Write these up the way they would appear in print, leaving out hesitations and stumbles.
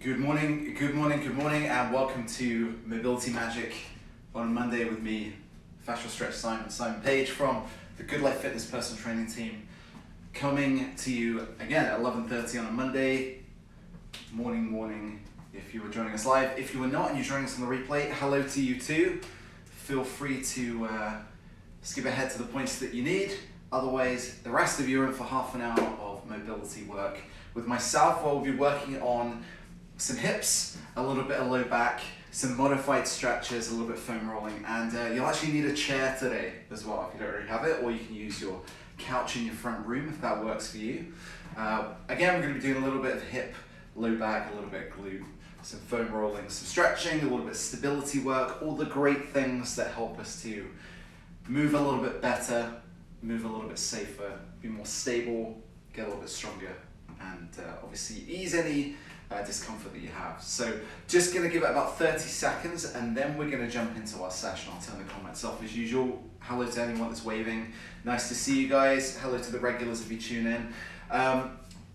Good morning, good morning, good morning, and welcome to Mobility Magic on Monday with me, Fascial Stretch Simon Page from the Good Life Fitness Personal Training Team, coming to you again at 11:30 on a Monday morning. If you were joining us live, if you were not and you're joining us on the replay, hello to you too. Feel free to skip ahead to the points that you need. Otherwise, the rest of you are in for half an hour of mobility work with myself, where we'll be working on some hips, a little bit of low back, some modified stretches, a little bit of foam rolling, and you'll actually need a chair today as well if you don't already have it, or you can use your couch in your front room if that works for you. Again, we're going to be doing a little bit of hip, low back, a little bit of glute, some foam rolling, some stretching, a little bit of stability work, all the great things that help us to move a little bit better, move a little bit safer, be more stable, get a little bit stronger, and obviously ease any discomfort that you have. So just going to give it about 30 seconds and then we're going to jump into our session. I'll turn the comments off as usual. Hello to anyone that's waving. Nice to see you guys. Hello to the regulars if you tune in.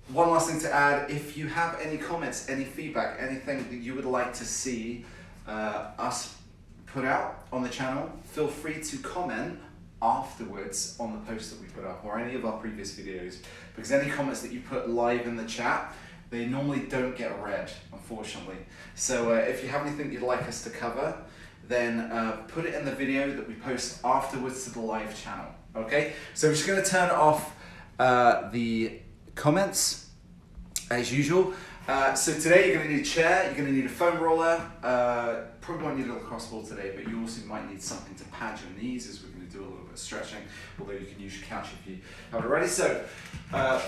One last thing to add, if you have any comments, any feedback, anything that you would like to see us put out on the channel, feel free to comment afterwards on the post that we put up or any of our previous videos, because any comments that you put live in the chat, they normally don't get read, unfortunately. So if you have anything you'd like us to cover, then put it in the video that we post afterwards to the live channel, okay? So we're just gonna turn off the comments as usual. So today you're gonna need a chair, you're gonna need a foam roller, probably won't need a lacrosse ball today, but you also might need something to pad your knees as we're gonna do a little bit of stretching, although you can use your couch if you have it ready. So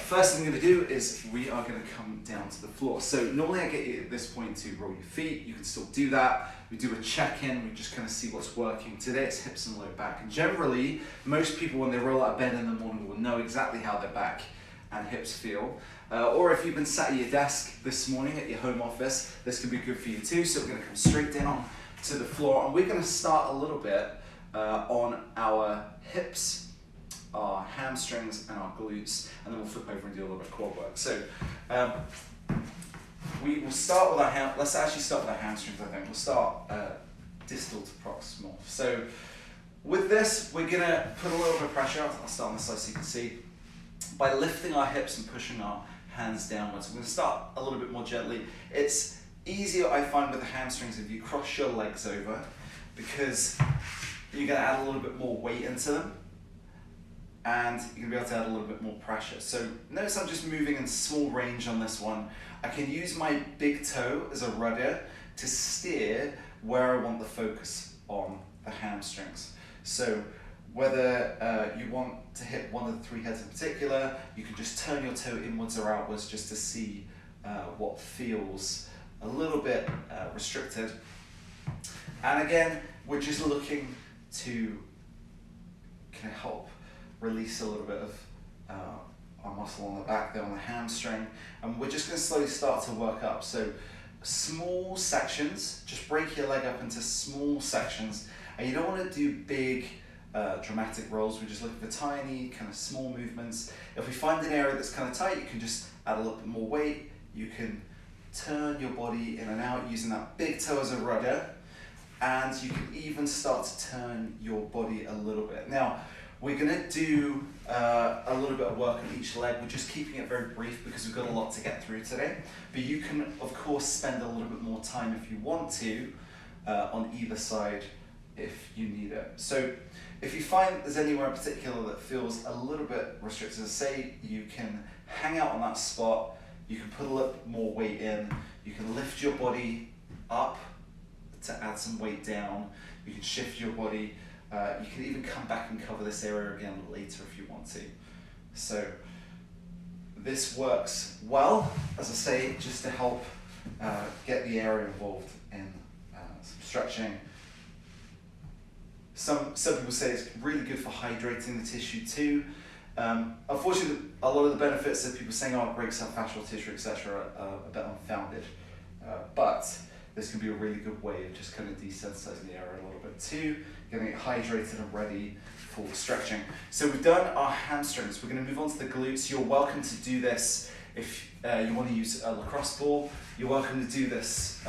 first thing I'm gonna do is we are gonna come down to the floor. So normally I get you at this point to roll your feet, you can still do that. We do a check-in, we just kind of see what's working. Today it's hips and low back, and generally, most people when they roll out of bed in the morning will know exactly how their back and hips feel. Or if you've been sat at your desk this morning at your home office, this can be good for you too. So we're gonna come straight down to the floor, and we're gonna start a little bit on our hips, our hamstrings and our glutes, and then we'll flip over and do a little bit of quad work. So we will start with our let's actually start with our hamstrings, I think. We'll start distal to proximal. So with this, we're gonna put a little bit of pressure, I'll start on this side so you can see, by lifting our hips and pushing our hands downwards. We're gonna start a little bit more gently. It's easier, I find, with the hamstrings if you cross your legs over, because you're gonna add a little bit more weight into them, and you're gonna be able to add a little bit more pressure. So notice I'm just moving in small range on this one. I can use my big toe as a rudder to steer where I want the focus on the hamstrings. So whether you want to hit one of the three heads in particular, you can just turn your toe inwards or outwards just to see what feels a little bit restricted. And again, we're just looking to kind of help release a little bit of our muscle on the back there on the hamstring, and we're just going to slowly start to work up. So small sections, just break your leg up into small sections, and you don't want to do big dramatic rolls. We're just looking for tiny kind of small movements. If we find an area that's kind of tight, you can just add a little bit more weight. You can turn your body in and out using that big toe as a rudder, and you can even start to turn your body a little bit. Now, we're gonna do a little bit of work on each leg. We're just keeping it very brief because we've got a lot to get through today. But you can, of course, spend a little bit more time if you want to on either side if you need it. So if you find there's anywhere in particular that feels a little bit restricted, say you can hang out on that spot, you can put a little bit more weight in, you can lift your body up to add some weight down, you can shift your body, you can even come back and cover this area again later if you want to. So this works well, as I say, just to help get the area involved in some stretching. Some people say it's really good for hydrating the tissue too. Unfortunately, a lot of the benefits of people saying, oh, it breaks up fascial tissue, etc., are a bit unfounded. But this can be a really good way of just kind of desensitizing the area a little bit too, getting it hydrated and ready for stretching. So we've done our hamstrings. We're going to move on to the glutes. You're welcome to do this If you want to use a lacrosse ball, you're welcome to do this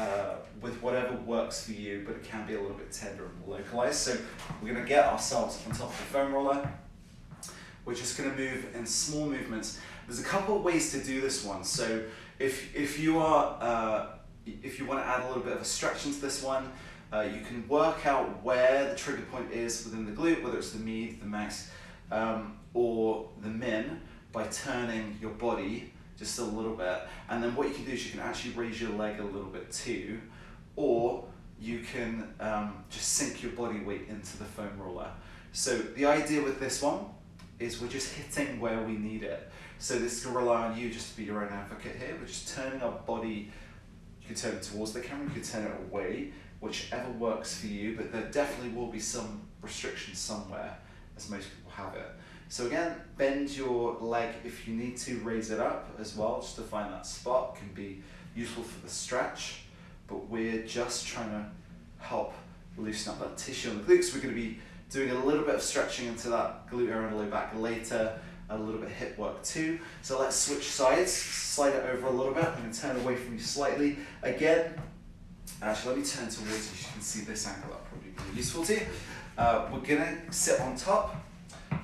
with whatever works for you, but it can be a little bit tender and more localized. So we're going to get ourselves on top of the foam roller. We're just going to move in small movements. There's a couple of ways to do this one. So if you want to add a little bit of a stretch into this one, you can work out where the trigger point is within the glute, whether it's the med, the max, or the min, by turning your body just a little bit. And then what you can do is you can actually raise your leg a little bit too, or you can just sink your body weight into the foam roller. So the idea with this one is we're just hitting where we need it. So this is going to rely on you just to be your own advocate here. We're just turning our body. You can turn it towards the camera, you can turn it away, whichever works for you, but there definitely will be some restrictions somewhere, as most people have it. So again, bend your leg if you need to, raise it up as well, just to find that spot. Can be useful for the stretch, but we're just trying to help loosen up that tissue on the glutes. We're going to be doing a little bit of stretching into that glute area and low back later, a little bit of hip work too. So let's switch sides, slide it over a little bit. I'm going to turn away from you slightly. Again, actually let me turn towards you so you can see this angle. That'll probably be useful to you. We're going to sit on top.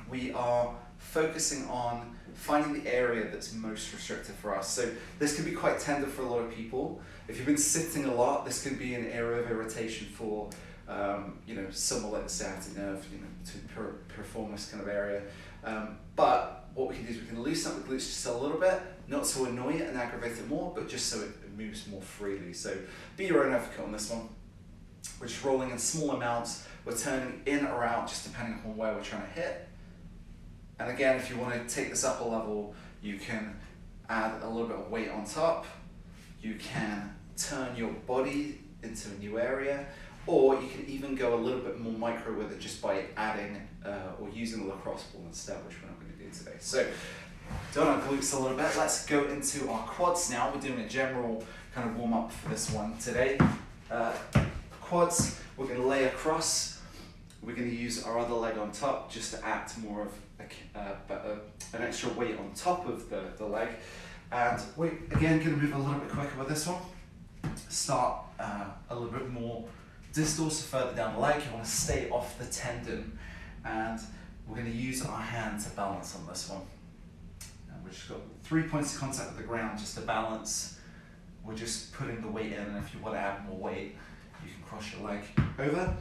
We are focusing on finding the area that's most restrictive for us. So this can be quite tender for a lot of people. If you've been sitting a lot, this can be an area of irritation for someone like the sciatic nerve, to perform this kind of area. But what we can do is we can loosen up the glutes just a little bit, not to annoy it and aggravate it more, but just so it moves more freely. So be your own advocate on this one. We're just rolling in small amounts. We're turning in or out just depending on where we're trying to hit. And again, if you want to take this up a level, you can add a little bit of weight on top. You can turn your body into a new area, or you can even go a little bit more micro with it just by adding or using the lacrosse ball instead, which we're not going to do today. So, done our glutes a little bit. Let's go into our quads now. We're doing a general kind of warm up for this one today. Quads, we're going to lay across. We're going to use our other leg on top just to act more of an extra weight on top of the leg. And we're again going to move a little bit quicker with this one. Start a little bit more distal, so further down the leg. You want to stay off the tendon, and we're going to use our hand to balance on this one. And we've just got 3 points of contact with the ground just to balance. We're just putting the weight in, and if you want to add more weight, you can cross your leg over.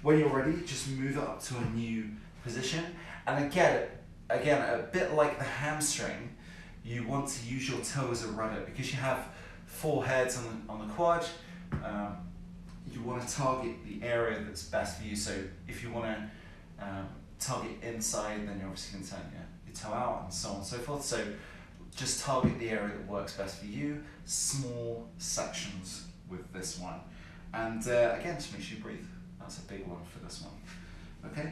When you're ready, just move it up to a new position. And again, a bit like the hamstring, you want to use your toe as a rudder because you have 4 heads on the quad. You want to target the area that's best for you. So if you want to target inside, then you're obviously going to turn your toe out and so on and so forth. So just target the area that works best for you. Small sections with this one. And again, just make sure you breathe. That's a big one for this one. Okay,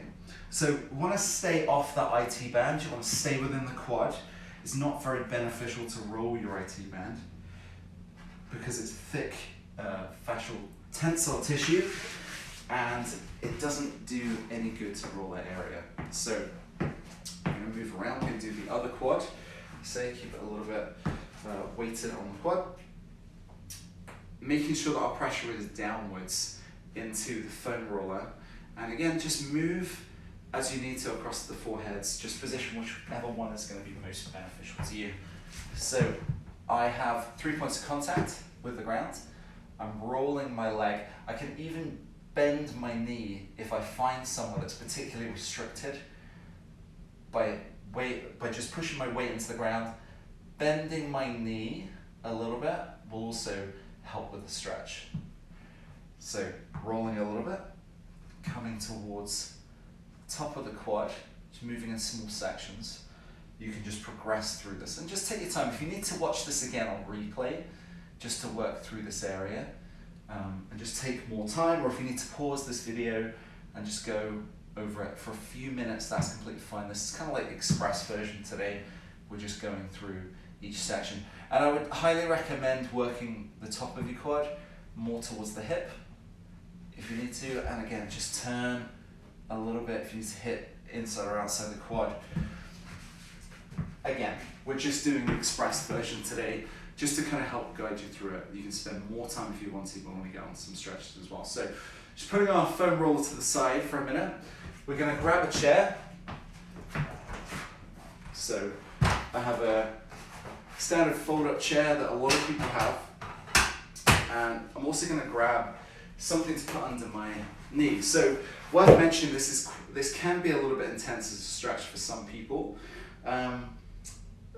so you want to stay off that IT band. You want to stay within the quad. It's not very beneficial to roll your IT band because it's thick fascial tensile tissue, and it doesn't do any good to roll that area. So I'm going to move around. We're going to do the other quad. Say keep it a little bit weighted on the quad, making sure that our pressure is downwards into the foam roller. And again, just move as you need to across the 4 heads. Just position whichever one is going to be most beneficial to you. So I have 3 points of contact with the ground. I'm rolling my leg. I can even bend my knee if I find somewhere that's particularly restricted by just pushing my weight into the ground. Bending my knee a little bit will also help with the stretch. So rolling a little bit, coming towards the top of the quad, just moving in small sections. You can just progress through this and just take your time. If you need to watch this again on replay, just to work through this area, and just take more time, or if you need to pause this video and just go over it for a few minutes, that's completely fine. This is kind of like the express version today. We're just going through each section. And I would highly recommend working the top of your quad more towards the hip if you need to, and again, just turn a little bit if you need to hit inside or outside the quad. Again, we're just doing the express version today, just to kind of help guide you through it. You can spend more time if you want to, but when we get on some stretches as well. So just putting our foam roller to the side for a minute. We're going to grab a chair. So I have a standard fold-up chair that a lot of people have. And I'm also going to grab something to put under my knee. So worth mentioning, this can be a little bit intense as a stretch for some people.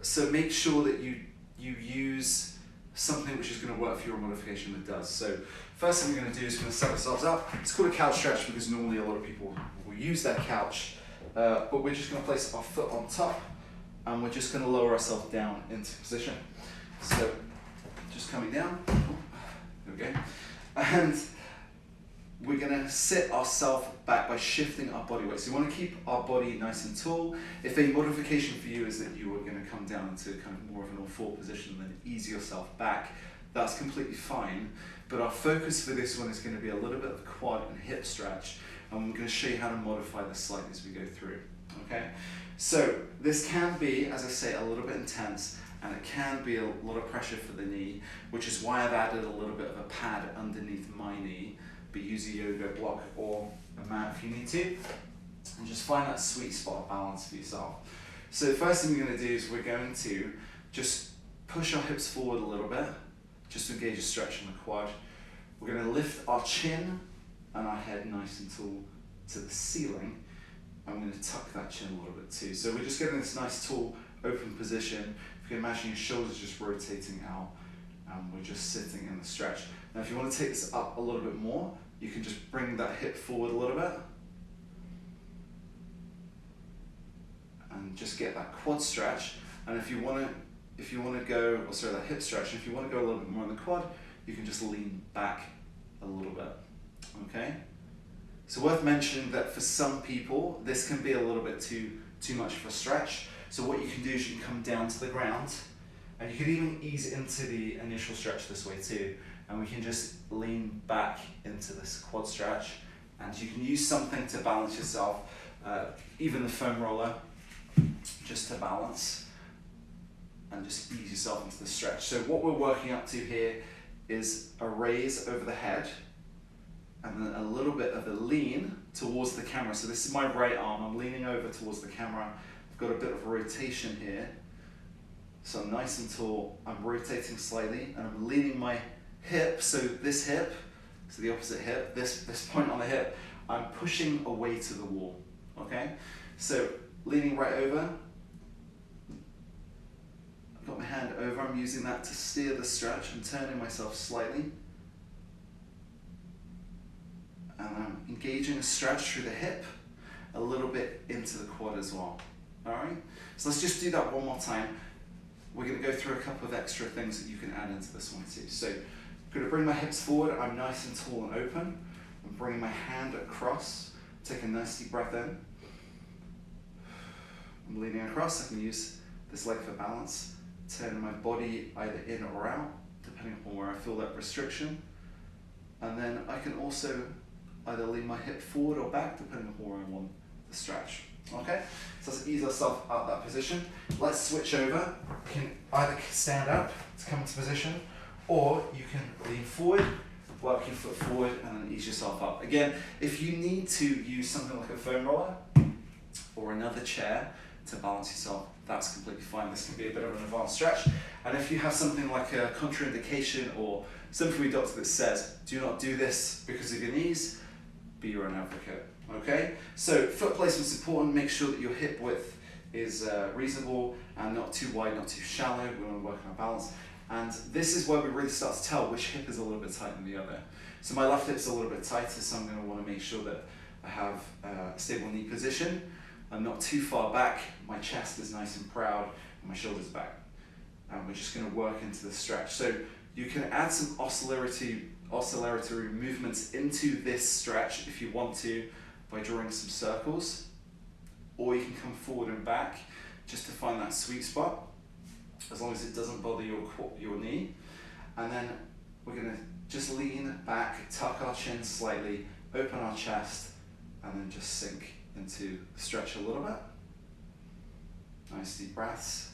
So make sure that you use something which is going to work for your modification that does. So first thing we're going to do is we're going to set ourselves up. It's called a couch stretch because normally a lot of people will use that couch, but we're just going to place our foot on top and we're just going to lower ourselves down into position. So just coming down, there we go, and we're going to sit ourselves back by shifting our body weight. So you want to keep our body nice and tall. If a modification for you is that you are going to come down into kind of more of an all-four position and then ease yourself back, that's completely fine. But our focus for this one is going to be a little bit of a quad and hip stretch, and we're going to show you how to modify this slightly as we go through. Okay? So this can be, as I say, a little bit intense, and it can be a lot of pressure for the knee, which is why I've added a little bit of a pad underneath my knee. But use a yoga block or a mat if you need to, and just find that sweet spot of balance for yourself. So the first thing we're going to do is we're going to just push our hips forward a little bit, just to engage a stretch in the quad. We're going to lift our chin and our head nice and tall to the ceiling. I'm going to tuck that chin a little bit too. So we're just getting this nice tall open position. If you can imagine your shoulders just rotating out, and we're just sitting in the stretch. Now if you want to take this up a little bit more, you can just bring that hip forward a little bit and just get that quad stretch. And if you want to go, or sorry, that hip stretch, if you want to go a little bit more on the quad, you can just lean back a little bit. Okay? So worth mentioning that for some people, this can be a little bit too much for a stretch. So what you can do is you can come down to the ground, and you can even ease into the initial stretch this way too. And we can just lean back into this quad stretch. And you can use something to balance yourself, even the foam roller, just to balance and just ease yourself into the stretch. So what we're working up to here is a raise over the head and then a little bit of a lean towards the camera. So this is my right arm, I'm leaning over towards the camera. I've got a bit of rotation here. So I'm nice and tall, I'm rotating slightly, and I'm leaning my hip, so this hip, so the opposite hip, this point on the hip, I'm pushing away to the wall, okay? So leaning right over, I've got my hand over, I'm using that to steer the stretch, I'm turning myself slightly, and I'm engaging a stretch through the hip, a little bit into the quad as well, all right? So let's just do that one more time. We're going to go through a couple of extra things that you can add into this one too. So I'm going to bring my hips forward, I'm nice and tall and open. I'm bringing my hand across, take a nice deep breath in. I'm leaning across, I can use this leg for balance, turning my body either in or out, depending upon where I feel that restriction. And then I can also either lean my hip forward or back, depending upon where I want the stretch. Okay, so let's ease ourselves out of that position. Let's switch over. You can either stand up to come into position, or you can lean forward, work your foot forward, and then ease yourself up. Again, if you need to use something like a foam roller or another chair to balance yourself, that's completely fine. This can be a bit of an advanced stretch. And if you have something like a contraindication or something from your doctor that says, do not do this because of your knees, be your own advocate. Okay, so foot placement is important. Make sure that your hip width is reasonable and not too wide, not too shallow. We want to work on our balance. And this is where we really start to tell which hip is a little bit tighter than the other. So my left hip's a little bit tighter, so I'm going to want to make sure that I have a stable knee position. I'm not too far back. My chest is nice and proud, and my shoulders back. And we're just going to work into the stretch. So you can add some oscillatory movements into this stretch if you want to, by drawing some circles, or you can come forward and back just to find that sweet spot, as long as it doesn't bother your knee. And then we're going to just lean back, tuck our chin slightly, open our chest, and then just sink into the stretch a little bit. Nice deep breaths.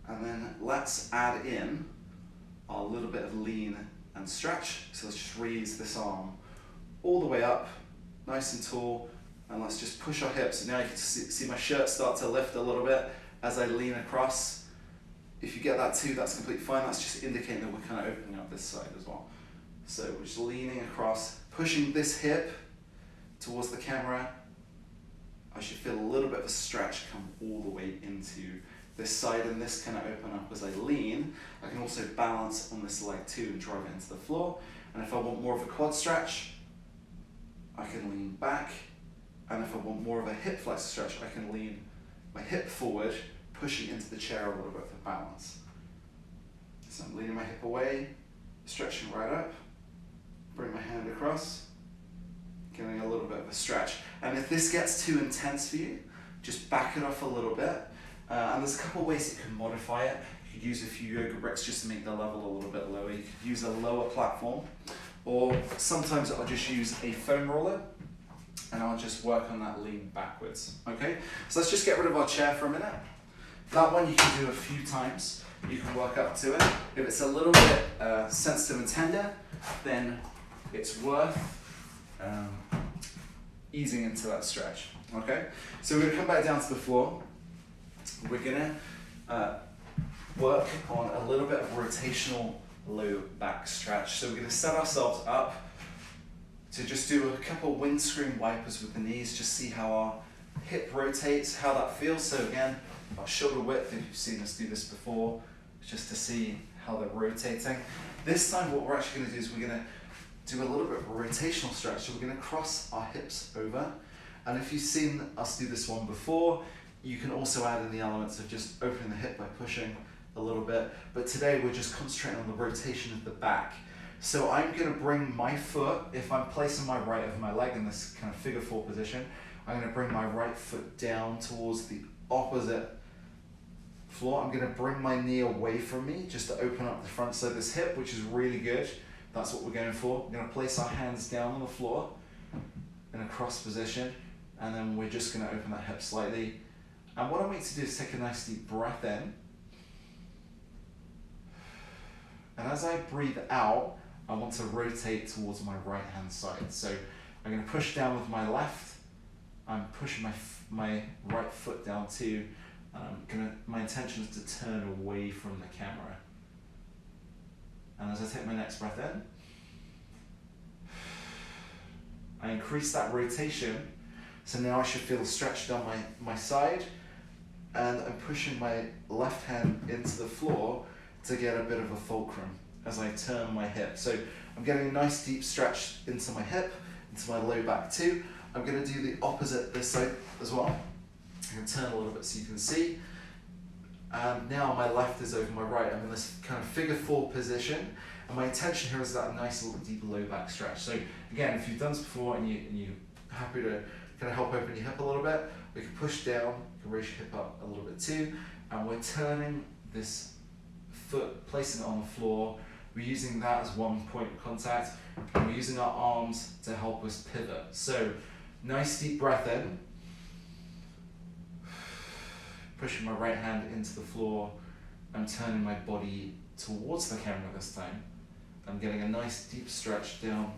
And then let's add in our little bit of lean and stretch. So let's just raise this arm all the way up, nice and tall, and let's just push our hips. And now you can see my shirt start to lift a little bit as I lean across. If you get that too, that's completely fine. That's just indicating that we're kind of opening up this side as well. So we're just leaning across, pushing this hip towards the camera. I should feel a little bit of a stretch come all the way into this side, and this kind of open up as I lean. I can also balance on this leg too and drive it into the floor. And if I want more of a quad stretch, I can lean back. And if I want more of a hip flexor stretch, I can lean my hip forward, pushing into the chair a little bit for balance. So I'm leaning my hip away, stretching right up, bring my hand across, getting a little bit of a stretch. And if this gets too intense for you, just back it off a little bit. And there's a couple of ways you can modify it. You could use a few yoga bricks just to make the level a little bit lower. You could use a lower platform, or sometimes I'll just use a foam roller and I'll just work on that lean backwards. Okay, so let's just get rid of our chair for a minute. That one you can do a few times. You can work up to it. If it's a little bit sensitive and tender, then it's worth easing into that stretch. Okay, so we're gonna come back down to the floor. We're gonna work on a little bit of rotational low back stretch. So we're gonna set ourselves up to just do a couple windscreen wipers with the knees, just see how our hip rotates, how that feels. So again, our shoulder width, if you've seen us do this before, just to see how they're rotating. This time what we're actually gonna do is we're gonna do a little bit of a rotational stretch. So we're gonna cross our hips over. And if you've seen us do this one before, you can also add in the elements of just opening the hip by pushing a little bit. But today we're just concentrating on the rotation of the back. So I'm gonna bring my foot, if I'm placing my right over my leg in this kind of figure four position, I'm gonna bring my right foot down towards the opposite floor. I'm gonna bring my knee away from me just to open up the front side of this hip, which is really good. That's what we're going for. We're gonna place our hands down on the floor in a cross position, and then we're just gonna open that hip slightly. And what I want you to do is take a nice deep breath in. And as I breathe out, I want to rotate towards my right hand side. So I'm gonna push down with my left. I'm pushing my right foot down too. My intention is to turn away from the camera. And as I take my next breath in, I increase that rotation. So now I should feel a stretch down my side, and I'm pushing my left hand into the floor to get a bit of a fulcrum as I turn my hip. So I'm getting a nice deep stretch into my hip, into my low back too. I'm gonna do the opposite this side as well. I can turn a little bit so you can see. And now my left is over my right. I'm in this kind of figure four position. And my intention here is that nice little deep low back stretch. So again, if you've done this before and you're happy to kind of help open your hip a little bit, we can push down, you can raise your hip up a little bit too. And we're turning this foot, placing it on the floor. We're using that as one point of contact. And we're using our arms to help us pivot. So nice deep breath in. Pushing my right hand into the floor. I'm turning my body towards the camera this time. I'm getting a nice deep stretch down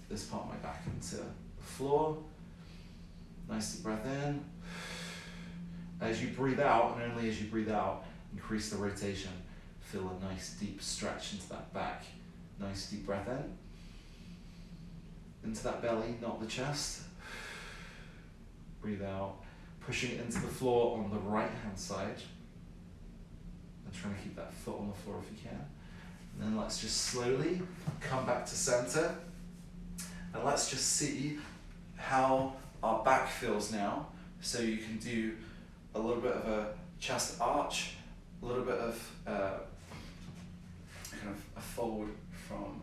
this part of my back into the floor. Nice deep breath in. As you breathe out, and only as you breathe out, increase the rotation. Feel a nice deep stretch into that back. Nice deep breath in. Into that belly, not the chest. Breathe out. Pushing it into the floor on the right hand side. And trying to keep that foot on the floor if you can. And then let's just slowly come back to center. And let's just see how our back feels now. So you can do a little bit of a chest arch, a little bit of kind of a fold from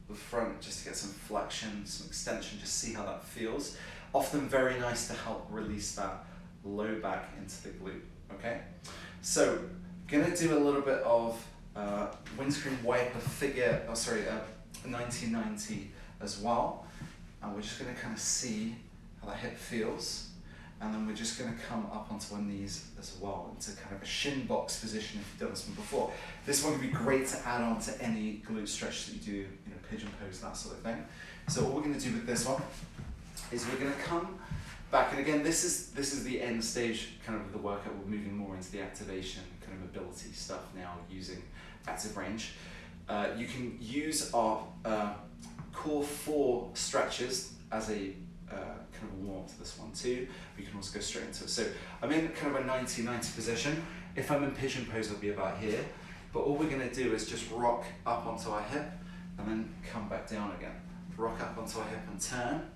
the front just to get some flexion, some extension, just see how that feels. Often very nice to help release that low back into the glute, okay? So, gonna do a little bit of windscreen wiper figure, 1990 as well. And we're just gonna kind of see how the hip feels. And then we're just going to come up onto our knees as well into kind of a shin box position if you've done this one before. This one would be great to add on to any glute stretch that you do, pigeon pose, that sort of thing. So what we're going to do with this one is we're going to come back, and again, this is the end stage kind of the workout. We're moving more into the activation, kind of mobility stuff now using active range. You can use our core 4 stretches as a kind of a warm up to this one too. We can also go straight into it. So I'm in kind of a 90-90 position. If I'm in pigeon pose, I'll be about here. But all we're going to do is just rock up onto our hip and then come back down again. Rock up onto our hip and turn,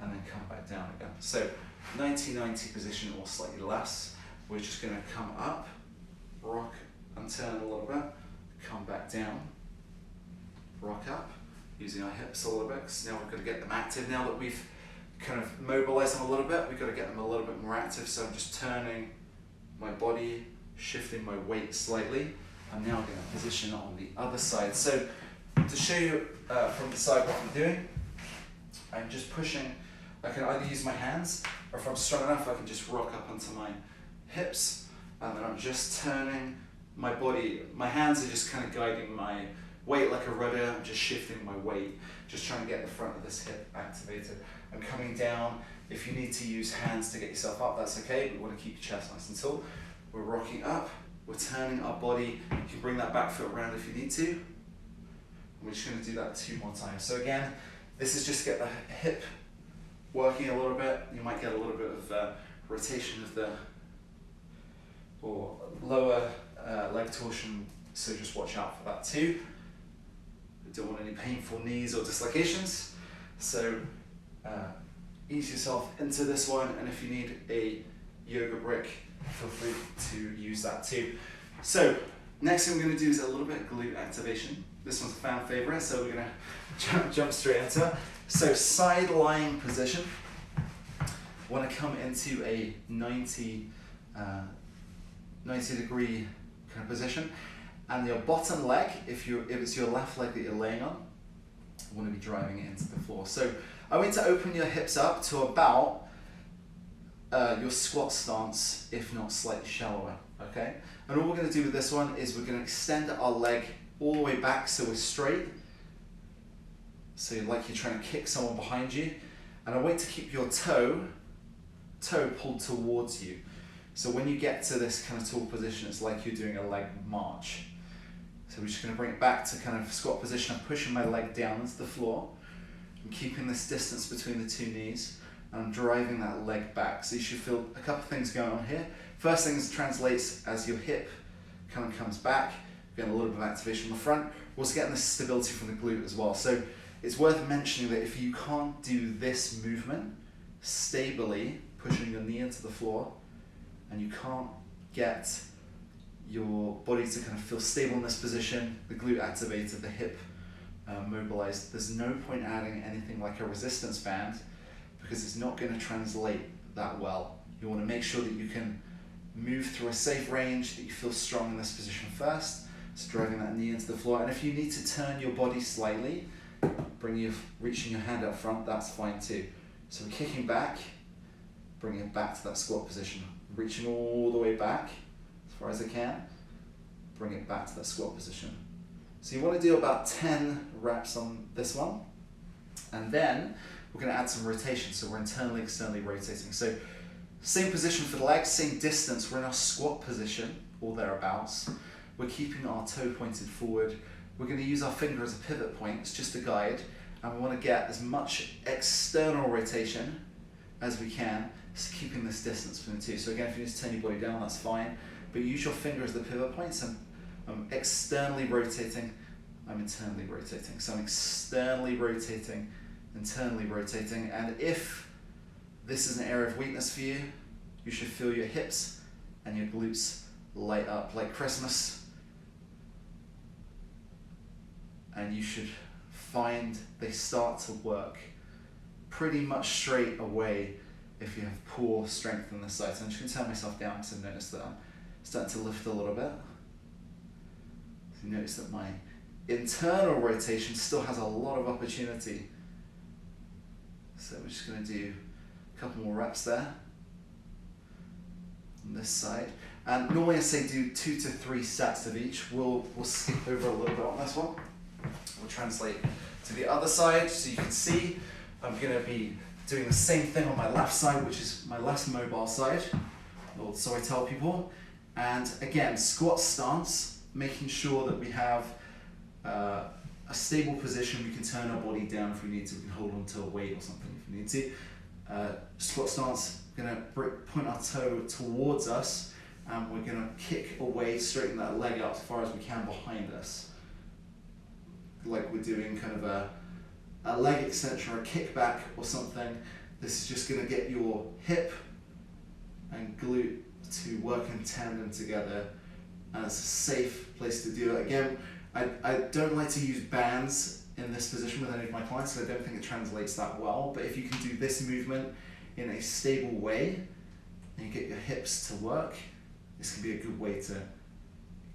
and then come back down again. So 90-90 position or slightly less. We're just going to come up, rock and turn a little bit, come back down, rock up, using our hips a little bit, because now we've got to get them active. Now that we've kind of mobilized them a little bit, we've got to get them a little bit more active. So I'm just turning my body, shifting my weight slightly. I'm now going to position on the other side. So to show you from the side what I'm doing, I'm just pushing. I can either use my hands, or if I'm strong enough, I can just rock up onto my hips, and then I'm just turning my body. My hands are just kind of guiding my weight like a rudder. I'm just shifting my weight, just trying to get the front of this hip activated. I'm coming down. If you need to use hands to get yourself up, that's okay, but we want to keep your chest nice and tall. We're rocking up, we're turning our body. You can bring that back foot around if you need to. We're just going to do that 2 more times. So again, this is just to get the hip working a little bit. You might get a little bit of rotation of the or lower leg torsion, so just watch out for that too. We don't want any painful knees or dislocations. So ease yourself into this one, and if you need a yoga brick, feel free to use that too. So next thing we're going to do is a little bit of glute activation. This one's a fan favorite, so we're going to jump straight into it. So side lying position. Want to come into a 90 degree kind of position, and your bottom leg, if it's your left leg that you're laying on, you want to be driving it into the floor. So I want you to open your hips up to about your squat stance, if not slightly shallower, okay? And all we're going to do with this one is we're going to extend our leg all the way back so we're straight. So like you're trying to kick someone behind you. And I want you to keep your toe pulled towards you. So when you get to this kind of tall position, it's like you're doing a leg march. So we're just going to bring it back to kind of squat position. I'm pushing my leg down into the floor. I'm keeping this distance between the 2 knees. And I'm driving that leg back. So you should feel a couple of things going on here. First thing is translates as your hip kind of comes back. Getting a little bit of activation on the front. We're also getting this stability from the glute as well. So it's worth mentioning that if you can't do this movement stably, pushing your knee into the floor, and you can't get your body to kind of feel stable in this position, the glute activated, the hip mobilized, there's no point adding anything like a resistance band, because it's not going to translate that well. You want to make sure that you can move through a safe range, that you feel strong in this position first, so driving that knee into the floor. And if you need to turn your body slightly, reaching your hand up front, that's fine too. So we're kicking back, bringing it back to that squat position, reaching all the way back as far as I can, bring it back to that squat position. So you want to do about 10 reps on this one, and then we're going to add some rotation. So we're internally, externally rotating. So same position for the legs, same distance. We're in our squat position or thereabouts. We're keeping our toe pointed forward. We're going to use our finger as a pivot point. It's just a guide. And we want to get as much external rotation as we can, just keeping this distance between the two. So again, if you need to turn your body down, that's fine. But use your finger as the pivot point. So I'm externally rotating, I'm internally rotating. So I'm externally rotating, internally rotating. And if this is an area of weakness for you, you should feel your hips and your glutes light up like Christmas. And you should find they start to work pretty much straight away if you have poor strength on this side. So I'm just going to turn myself down because I've noticed that I'm starting to lift a little bit. So you notice that my internal rotation still has a lot of opportunity. So we're just going to do a couple more reps there. on this side. And normally I say do 2 to 3 sets of each. We'll skip over a little bit on this one. We'll translate to the other side so you can see I'm going to be doing the same thing on my left side, which is my less mobile side, or so I tell people. And again, squat stance, making sure that we have a stable position. We can turn our body down if we need to. We can hold on to a weight or something if we need to. Squat stance, going to point our toe towards us, and we're going to kick away, straighten that leg out as far as we can behind us. Like we're doing kind of a leg extension or a kickback or something. This is just going to get your hip and glute to work in tandem together, and it's a safe place to do it. Again, I don't like to use bands in this position with any of my clients because I don't think it translates that well, but if you can do this movement in a stable way and you get your hips to work, this can be a good way to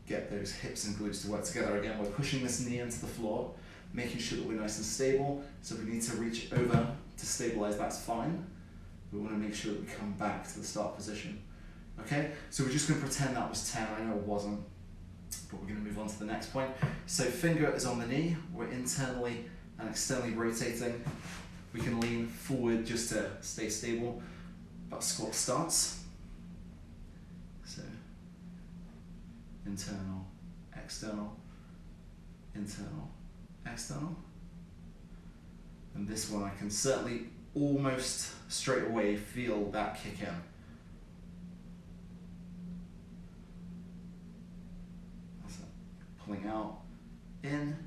get those hips and glutes to work together. Again, we're pushing this knee into the floor, making sure that we're nice and stable. So if we need to reach over to stabilize, that's fine. We want to make sure that we come back to the start position. Okay, so we're just going to pretend that was 10. I know it wasn't, but we're going to move on to the next point. So finger is on the knee. We're internally and externally rotating. We can lean forward just to stay stable. But squat stance. So internal, external, internal, external. And this one I can certainly almost straight away feel that kick in. That's it. Pulling out, in,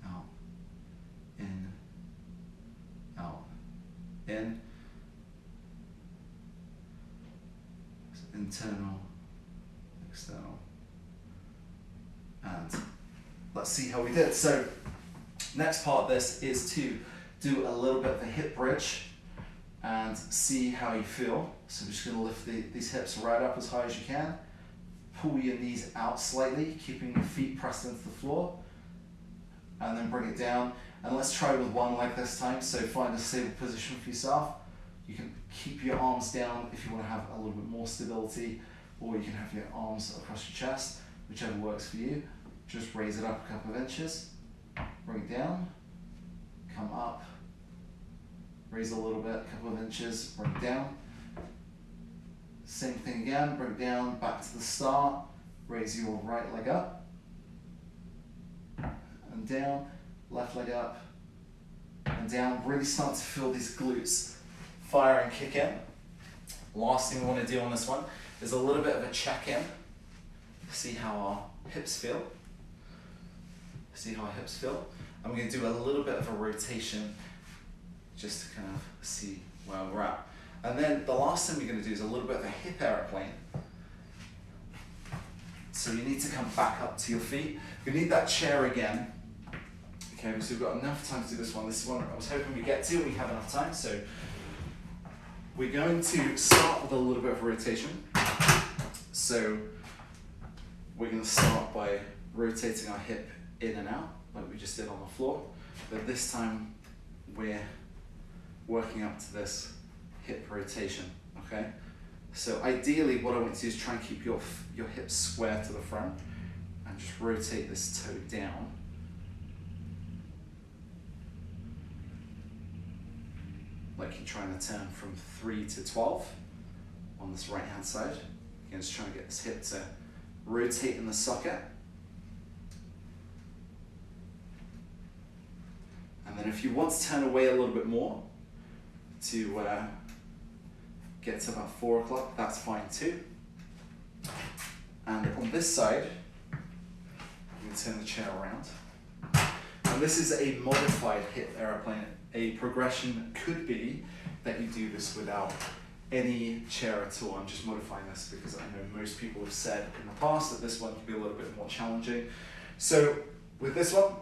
out, in, out, in. Internal, external, and let's see how we did. So next part of this is to do a little bit of a hip bridge and see how you feel. So we're just going to lift these hips right up as high as you can. Pull your knees out slightly, keeping your feet pressed into the floor, and then bring it down. And let's try with one leg this time. So find a stable position for yourself. You can keep your arms down if you want to have a little bit more stability, or you can have your arms across your chest, whichever works for you. Just raise it up a couple of inches, bring it down, come up, raise a little bit, a couple of inches, bring it down. Same thing again, bring it down, back to the start, raise your right leg up, and down, left leg up, and down. Really start to feel these glutes fire and kick in. Last thing we want to do on this one is a little bit of a check-in. See how our hips feel. See how our hips feel. I'm going to do a little bit of a rotation just to kind of see where we're at. And then the last thing we're going to do is a little bit of a hip aeroplane. So you need to come back up to your feet. You need that chair again. Okay, so we've got enough time to do this one. This is one I was hoping we get to. We have enough time. So we're going to start with a little bit of a rotation. So we're going to start by rotating our hip in and out, like we just did on the floor. But this time we're working up to this hip rotation, okay? So ideally what I want to do is try and keep your hips square to the front and just rotate this toe down. Like you're trying to turn from 3 to 12 on this right hand side. Again, just trying to get this hip to rotate in the socket. And then if you want to turn away a little bit more to get to about 4 o'clock, that's fine too. And on this side, you can turn the chair around. And this is a modified hip aeroplane. A progression could be that you do this without any chair at all. I'm just modifying this because I know most people have said in the past that this one can be a little bit more challenging. So with this one,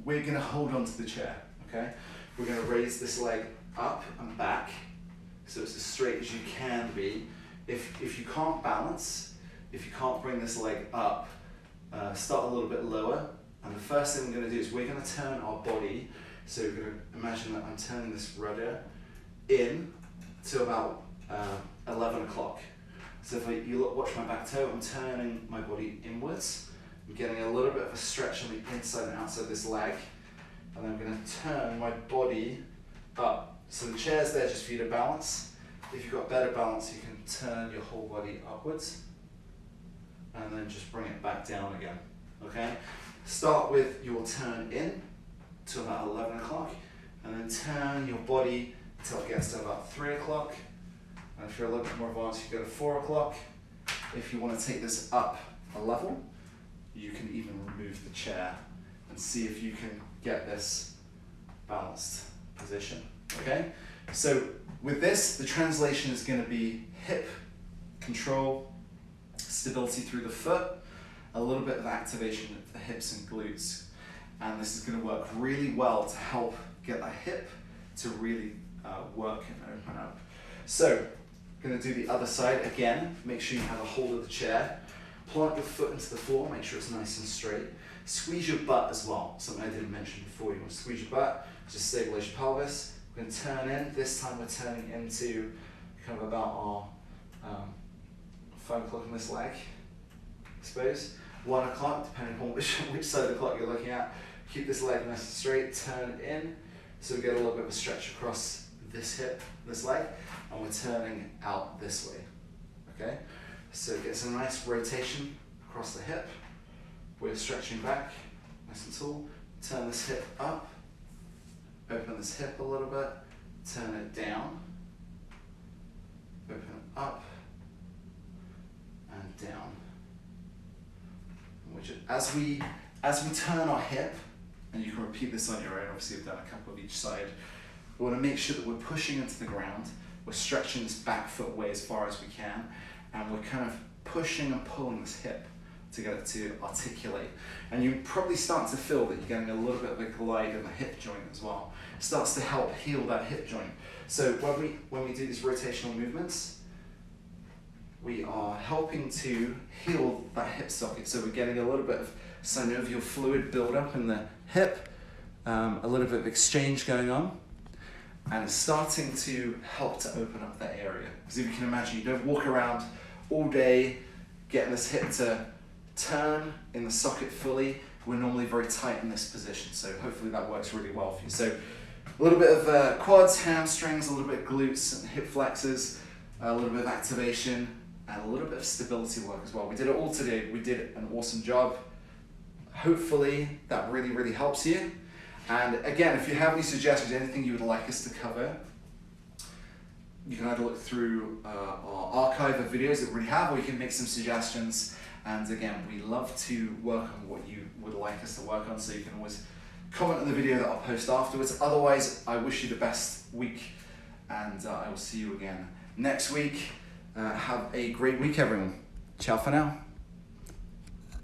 we're going to hold on to the chair, okay? We're going to raise this leg up and back so it's as straight as you can be. If you can't balance, if you can't bring this leg up, start a little bit lower. And the first thing we're going to do is we're going to turn our body. So we're going to imagine that I'm turning this rudder in to about 11 o'clock. So if you watch my back toe, I'm turning my body inwards. I'm getting a little bit of a stretch on the inside and outside of this leg. And then I'm going to turn my body up. So the chair's there just for you to balance. If you've got better balance, you can turn your whole body upwards. And then just bring it back down again, okay? Start with your turn in to about 11 o'clock, and then turn your body until it gets to about 3 o'clock. And if you're a little bit more advanced, you go to 4 o'clock. If you want to take this up a level, you can even remove the chair and see if you can get this balanced position, okay? So with this, the translation is going to be hip control, stability through the foot, a little bit of activation of the hips and glutes. And this is going to work really well to help get that hip to really work and open up. So, going to do the other side again. Make sure you have a hold of the chair. Plant your foot into the floor, make sure it's nice and straight. Squeeze your butt as well, something I didn't mention before. You want to squeeze your butt, just stabilize your pelvis. We're going to turn in. This time we're turning into kind of about our 5 o'clock on this leg, I suppose. 1 o'clock, depending on which side of the clock you're looking at. Keep this leg nice and straight, turn in. So we get a little bit of a stretch across this hip, this leg, and we're turning out this way, okay? So it gets a nice rotation across the hip. We're stretching back, nice and tall. Turn this hip up, open this hip a little bit, turn it down, open it up, and down. Which, as we turn our hip, and you can repeat this on your own, obviously we've done a couple of each side, we want to make sure that we're pushing into the ground, we're stretching this back foot away as far as we can, and we're kind of pushing and pulling this hip to get it to articulate. And you probably start to feel that you're getting a little bit of a glide in the hip joint as well. It starts to help heal that hip joint. So when we do these rotational movements, we are helping to heal that hip socket. So we're getting a little bit of synovial fluid build up in the hip, a little bit of exchange going on, and it's starting to help to open up that area. Because if you can imagine, you don't walk around all day getting this hip to turn in the socket fully. We're normally very tight in this position, so hopefully that works really well for you. So a little bit of quads, hamstrings, a little bit of glutes and hip flexors, a little bit of activation, and a little bit of stability work as well. We did it all today. We did an awesome job. Hopefully that really, really helps you. And again, if you have any suggestions, anything you would like us to cover, you can either look through our archive of videos that we have, or you can make some suggestions. And again, we love to work on what you would like us to work on, so you can always comment on the video that I'll post afterwards. Otherwise, I wish you the best week, and I will see you again next week. Have a great week, everyone. Ciao for now.